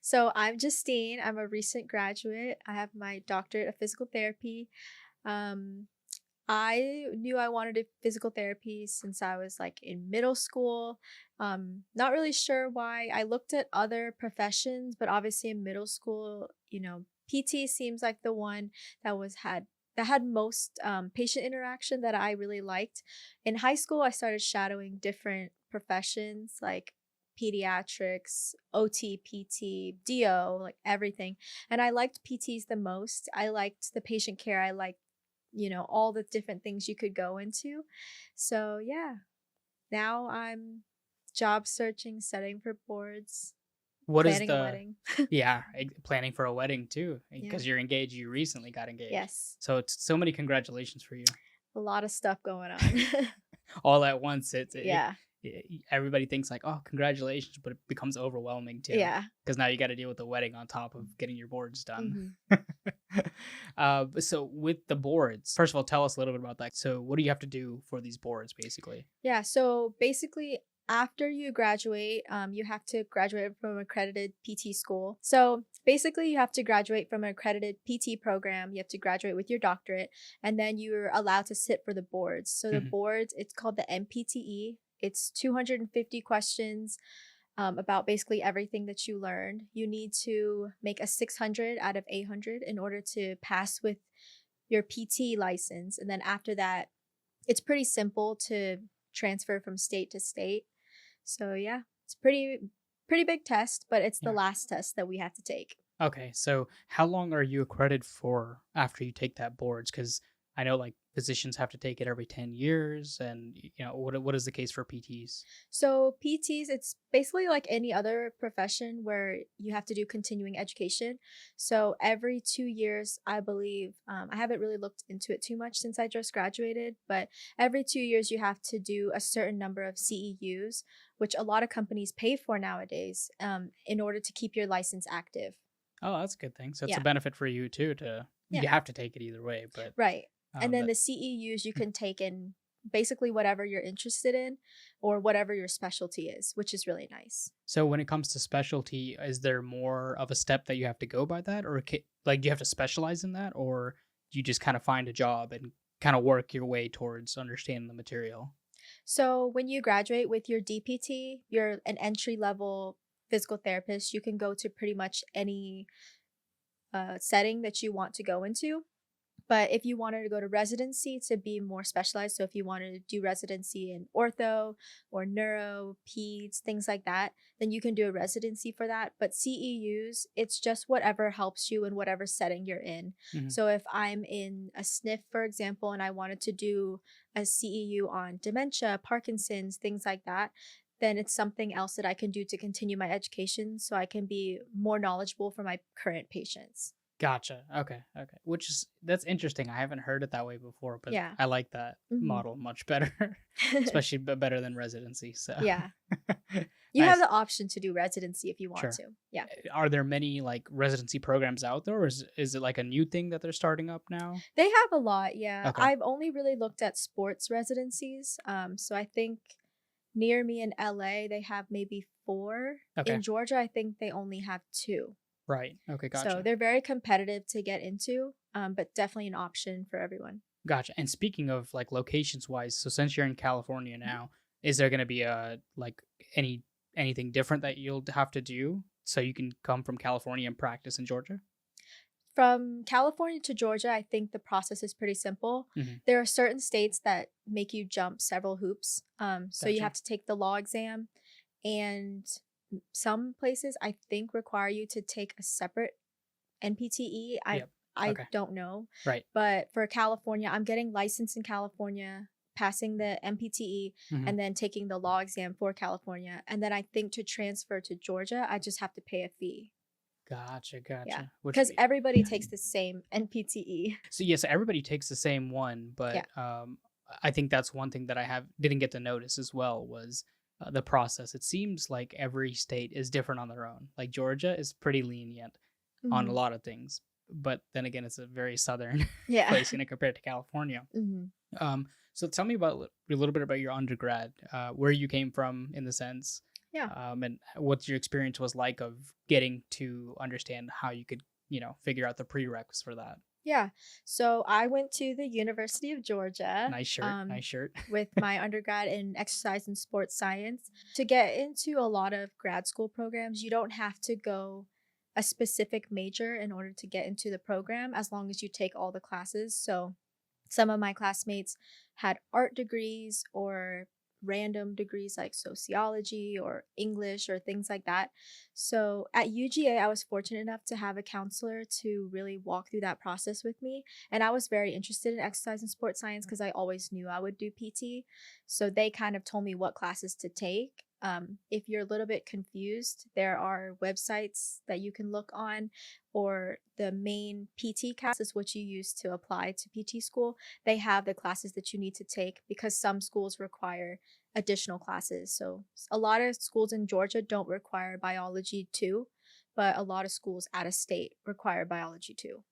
So I'm Justine. I'm a recent graduate. I have my doctorate of physical therapy. Um, I knew I wanted to do physical therapy since I was like in middle school. Not really sure why. I looked at other professions, but obviously in middle school, PT seems like the one that had most patient interaction that I really liked. In high school, I started shadowing different professions like pediatrics, OT, PT, DO, like everything. And I liked PTs the most. I liked the patient care. I liked all the different things you could go into. So, yeah, now I'm job searching, studying for boards, What is planning a the wedding. planning for a wedding too, Yeah. because you're engaged, you recently got engaged. Yes. So it's so many congratulations for you. A lot of stuff going on. All at once, Yeah. everybody thinks like, "Oh, congratulations," but it becomes overwhelming too, Yeah. because now you gotta deal with the wedding on top of getting your boards done. hmm So with the boards, first of all, tell us a little bit about that. So what do you have to do for these boards, basically? Yeah. So basically, after you graduate, you have to graduate from an accredited PT school. So basically, you have to graduate from an accredited PT program. You have to graduate with your doctorate, and then you're allowed to sit for the boards. So the Mhm. boards, it's called the MPTE. It's 250 questions about basically everything that you learned. You need to make a 600 out of 800 in order to pass with your PT license. And then after that, it's pretty simple to transfer from state to state. So yeah, it's pretty big test, but it's the Yeah. last test that we have to take. Okay, so how long are you accredited for after you take that boards? Because I know like physicians have to take it every 10 years, and what is the case for PTs? So PTs, it's basically like any other profession where you have to do continuing education. So every 2 years, I believe, I haven't really looked into it too much since I just graduated, but every 2 years you have to do a certain number of CEUs, which a lot of companies pay for nowadays, in order to keep your license active. Oh, that's a good thing. So it's a Yeah, benefit for you too. To yeah. you have to take it either way, but Right. And then that the CEUs you can take in basically whatever you're interested in or whatever your specialty is, which is really nice. so when it comes to specialty, is there more of a step that you have to go by that, or like do you have to specialize in that, or do you just kind of find a job and kind of work your way towards understanding the material? So when you graduate with your DPT, you're an entry level physical therapist. You can go to pretty much any setting that you want to go into. But if you wanted to go to residency to be more specialized, so if you wanted to do residency in ortho or neuro, peds, things like that, then you can do a residency for that. But CEUs, it's just whatever helps you in whatever setting you're in. Mhm. So if I'm in a SNF, for example, and I wanted to do a CEU on dementia, Parkinson's, things like that, then it's something else that I can do to continue my education so I can be more knowledgeable for my current patients. Gotcha. Okay. Okay. Which is that's interesting. I haven't heard it that way before, but Yeah. I like that hmm model much better, especially better than residency. So yeah. You have nice. the option to do residency if you want Sure. to. Yeah. Are there many like residency programs out there, or is it like a new thing that they're starting up now? They have a lot, yeah. Okay. I've only really looked at sports residencies. So I think near me in LA, they have maybe 4. Okay. In Georgia, I think they only have 2. Right. Okay. So Gotcha. they're very competitive to get into, but definitely an option for everyone. Gotcha. And speaking of like locations wise, so since you're in California Mhm. now, is there going to be a like any anything different that you'll have to do so you can come from California and practice in Georgia? From California to Georgia, I think the process is pretty simple. Hmm. There are certain states that make you jump several hoops. So you have Gotcha. to take the law exam, and some places I think require you to take a separate NPTE. I Yep. I Okay. don't know, Right. but for California, I'm getting licensed in California, passing the NPTE, Hmm. and then taking the law exam for California. And then I think to transfer to Georgia, I just have to pay a fee. Gotcha. Yeah, Gotcha. Which because everybody takes the same NPTE. so yes, everybody takes the same one, Yeah. but I think that's one thing that I have didn't get to notice as well was the process. It seems like every state is different on their own. Like Georgia is pretty lenient on a Mhm. lot of things, but then again, it's a very southern Yeah. place, compared to California. Mhm. So tell me about a little bit about your undergrad, where you came from in the sense, Yeah. And what your experience was like of getting to understand how you could, figure out the prereqs for that. Yeah. So I went to the University of Georgia Nice shirt, nice shirt. with my undergrad in exercise and sports science. To get into a lot of grad school programs, you don't have to go a specific major in order to get into the program as long as you take all the classes. So some of my classmates had art degrees or random degrees like sociology or English or things like that. So at UGA, I was fortunate enough to have a counselor to really walk through that process with me. And I was very interested in exercise and sports science because I always knew I would do PT. So they kind of told me what classes to take. If you're a little bit confused, there are websites that you can look on, or the main PT cast is what you use to apply to PT school. They have the classes that you need to take because some schools require additional classes. So a lot of schools in Georgia don't require biology too, but a lot of schools out of state require biology too.